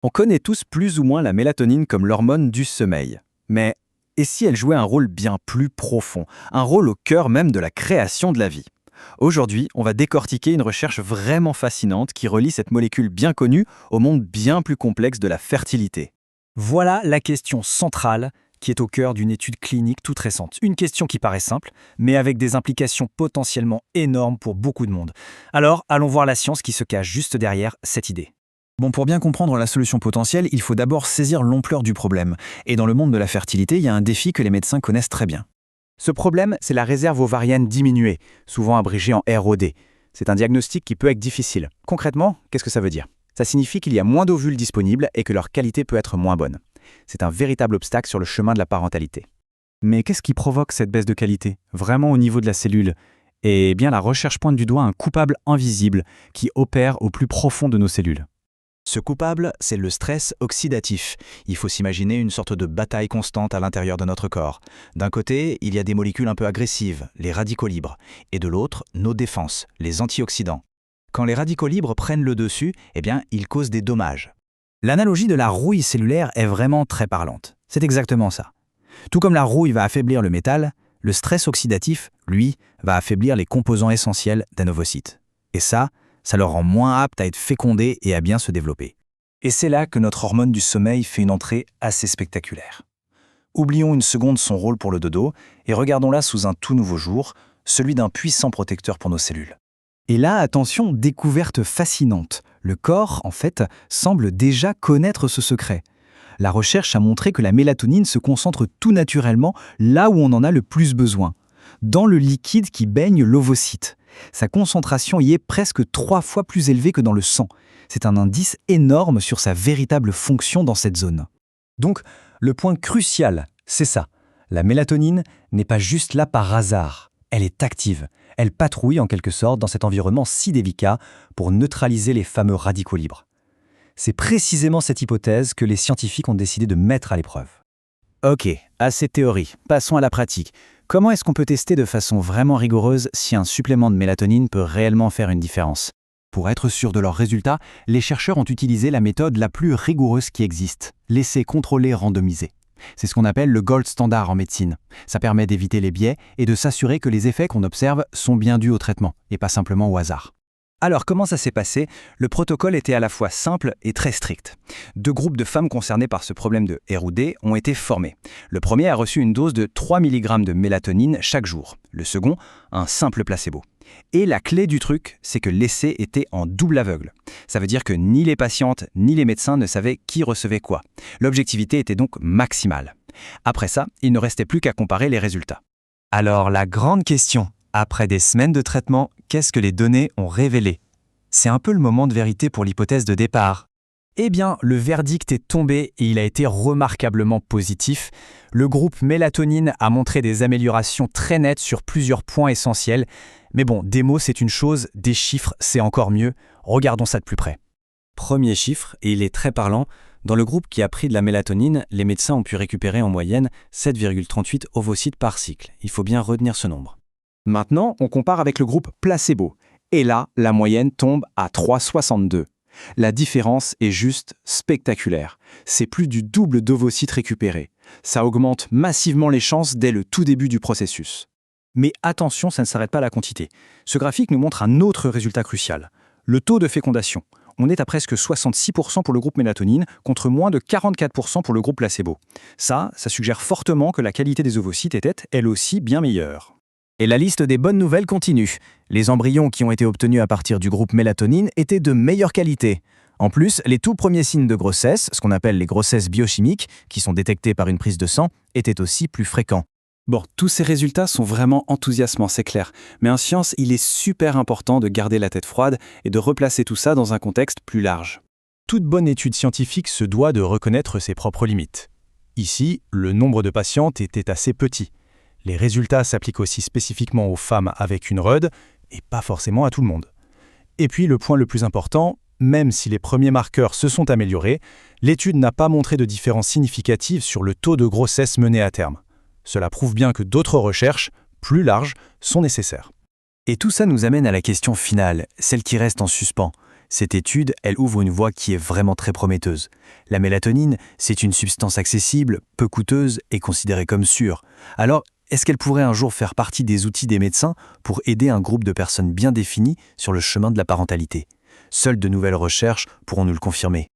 On connaît tous plus ou moins la mélatonine comme l'hormone du sommeil. Mais et si elle jouait un rôle bien plus profond, un rôle au cœur même de la création de la vie? Aujourd'hui, on va décortiquer une recherche vraiment fascinante qui relie cette molécule bien connue au monde bien plus complexe de la fertilité. Voilà la question centrale qui est au cœur d'une étude clinique toute récente. Une question qui paraît simple, mais avec des implications potentiellement énormes pour beaucoup de monde. Alors, allons voir la science qui se cache juste derrière cette idée. Bon, pour bien comprendre la solution potentielle, il faut d'abord saisir l'ampleur du problème. Et dans le monde de la fertilité, il y a un défi que les médecins connaissent très bien. Ce problème, c'est la réserve ovarienne diminuée, souvent abrégée en ROD. C'est un diagnostic qui peut être difficile. Concrètement, qu'est-ce que ça veut dire? Ça signifie qu'il y a moins d'ovules disponibles et que leur qualité peut être moins bonne. C'est un véritable obstacle sur le chemin de la parentalité. Mais qu'est-ce qui provoque cette baisse de qualité, vraiment au niveau de la cellule? Eh bien, la recherche pointe du doigt un coupable invisible qui opère au plus profond de nos cellules. Ce coupable, c'est le stress oxydatif. Il faut s'imaginer une sorte de bataille constante à l'intérieur de notre corps. D'un côté, il y a des molécules un peu agressives, les radicaux libres, et de l'autre, nos défenses, les antioxydants. Quand les radicaux libres prennent le dessus, eh bien, ils causent des dommages. L'analogie de la rouille cellulaire est vraiment très parlante. C'est exactement ça. Tout comme la rouille va affaiblir le métal, le stress oxydatif, lui, va affaiblir les composants essentiels d'un ovocyte. Et ça leur rend moins apte à être fécondé et à bien se développer. Et c'est là que notre hormone du sommeil fait une entrée assez spectaculaire. Oublions une seconde son rôle pour le dodo et regardons-la sous un tout nouveau jour, celui d'un puissant protecteur pour nos cellules. Et là, attention, découverte fascinante. Le corps, en fait, semble déjà connaître ce secret. La recherche a montré que la mélatonine se concentre tout naturellement là où on en a le plus besoin, dans le liquide qui baigne l'ovocyte. Sa concentration y est presque 3 fois plus élevée que dans le sang. C'est un indice énorme sur sa véritable fonction dans cette zone. Donc, le point crucial, c'est ça. La mélatonine n'est pas juste là par hasard. Elle est active. Elle patrouille en quelque sorte dans cet environnement si délicat pour neutraliser les fameux radicaux libres. C'est précisément cette hypothèse que les scientifiques ont décidé de mettre à l'épreuve. Ok, assez de théorie, passons à la pratique. Comment est-ce qu'on peut tester de façon vraiment rigoureuse si un supplément de mélatonine peut réellement faire une différence? Pour être sûr de leurs résultats, les chercheurs ont utilisé la méthode la plus rigoureuse qui existe, l'essai contrôlé randomisé. C'est ce qu'on appelle le gold standard en médecine. Ça permet d'éviter les biais et de s'assurer que les effets qu'on observe sont bien dus au traitement, et pas simplement au hasard. Alors, comment ça s'est passé? Le protocole était à la fois simple et très strict. 2 groupes de femmes concernées par ce problème de ROD ont été formés. Le premier a reçu une dose de 3 mg de mélatonine chaque jour. Le second, un simple placebo. Et la clé du truc, c'est que l'essai était en double aveugle. Ça veut dire que ni les patientes ni les médecins ne savaient qui recevait quoi. L'objectivité était donc maximale. Après ça, il ne restait plus qu'à comparer les résultats. Alors, la grande question, après des semaines de traitement, qu'est-ce que les données ont révélé? C'est un peu le moment de vérité pour l'hypothèse de départ. Eh bien, le verdict est tombé et il a été remarquablement positif. Le groupe mélatonine a montré des améliorations très nettes sur plusieurs points essentiels. Mais bon, des mots c'est une chose, des chiffres c'est encore mieux. Regardons ça de plus près. Premier chiffre, et il est très parlant, dans le groupe qui a pris de la mélatonine, les médecins ont pu récupérer en moyenne 7,38 ovocytes par cycle. Il faut bien retenir ce nombre. Maintenant, on compare avec le groupe placebo. Et là, la moyenne tombe à 3,62. La différence est juste spectaculaire. C'est plus du double d'ovocytes récupérés. Ça augmente massivement les chances dès le tout début du processus. Mais attention, ça ne s'arrête pas à la quantité. Ce graphique nous montre un autre résultat crucial. Le taux de fécondation. On est à presque 66% pour le groupe mélatonine, contre moins de 44% pour le groupe placebo. Ça suggère fortement que la qualité des ovocytes était, elle aussi, bien meilleure. Et la liste des bonnes nouvelles continue. Les embryons qui ont été obtenus à partir du groupe mélatonine étaient de meilleure qualité. En plus, les tout premiers signes de grossesse, ce qu'on appelle les grossesses biochimiques, qui sont détectés par une prise de sang, étaient aussi plus fréquents. Bon, tous ces résultats sont vraiment enthousiasmants, c'est clair. Mais en science, il est super important de garder la tête froide et de replacer tout ça dans un contexte plus large. Toute bonne étude scientifique se doit de reconnaître ses propres limites. Ici, le nombre de patientes était assez petit. Les résultats s'appliquent aussi spécifiquement aux femmes avec une ROD et pas forcément à tout le monde. Et puis le point le plus important, même si les premiers marqueurs se sont améliorés, l'étude n'a pas montré de différence significative sur le taux de grossesse mené à terme. Cela prouve bien que d'autres recherches, plus larges, sont nécessaires. Et tout ça nous amène à la question finale, celle qui reste en suspens. Cette étude, elle ouvre une voie qui est vraiment très prometteuse. La mélatonine, c'est une substance accessible, peu coûteuse et considérée comme sûre. Alors, est-ce qu'elle pourrait un jour faire partie des outils des médecins pour aider un groupe de personnes bien définies sur le chemin de la parentalité ? Seules de nouvelles recherches pourront nous le confirmer.